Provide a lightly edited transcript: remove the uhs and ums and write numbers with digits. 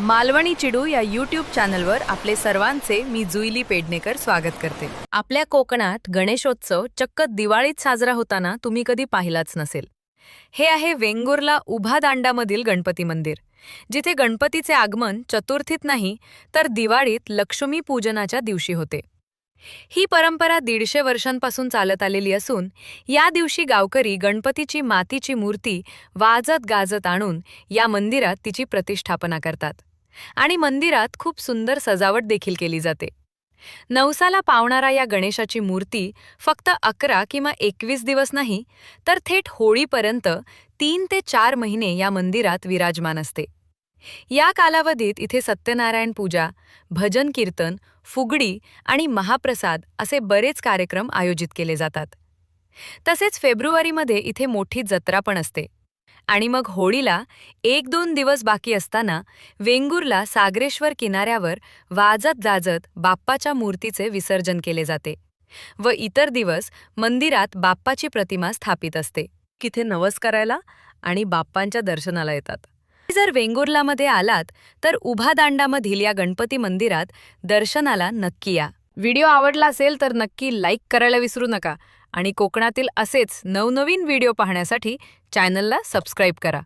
मालवणी चिडू या यूट्यूब चॅनलवर आपले सर्वांचे मी जुईली पेडणेकर स्वागत करते। आपल्या कोकणात गणेशोत्सव चक्क दिवाळीत साजरा होताना तुम्ही कधी पाहिलाच नसेल। हे आहे वेंगुर्ला उभा दांडामधील गणपती मंदिर, जिथे गणपतीचे आगमन चतुर्थीत नाही तर दिवाळीत लक्ष्मी पूजनाच्या दिवशी होते। ही परंपरा 150 वर्षांपासून चालत आलेली असून या दिवशी गावकरी गणपतीची मातीची मूर्ती वाजत गाजत आणून या मंदिरात तिची प्रतिष्ठापना करतात आणि मंदिरात खूप सुंदर सजावट देखील केली जाते। नवसाला पावणारा या गणेशाची मूर्ती फक्त 11 किंवा 21 दिवस नाही तर थेट होळीपर्यंत 3 ते 4 महिने या मंदिरात विराजमान असते। या कालावधीत इथे सत्यनारायण पूजा, भजन कीर्तन, फुगडी आणि महाप्रसाद असे बरेच कार्यक्रम आयोजित केले जातात। तसेच फेब्रुवारीमध्ये इथे मोठी जत्रा पण असते आणि मग होळीला 1-2 दिवस बाकी असताना वेंगुर्ला सागरेश्वर किनाऱ्यावर वाजत गाजत बाप्पाच्या मूर्तीचे विसर्जन केले जाते व इतर दिवस मंदिरात बाप्पाची प्रतिमा स्थापित असते, किथे नवस करायला आणि बाप्पांच्या दर्शनाला येतात। जर वेंगुर्लामध्ये आलात तर उभा दांडामधील या गणपती मंदिरात दर्शनाला नक्की या। व्हिडिओ आवडला असेल तर नक्की लाईक करायला विसरू नका आणि कोकणातील असेच नवनवीन व्हिडिओ पाहण्यासाठी चॅनलला सबस्क्राईब करा।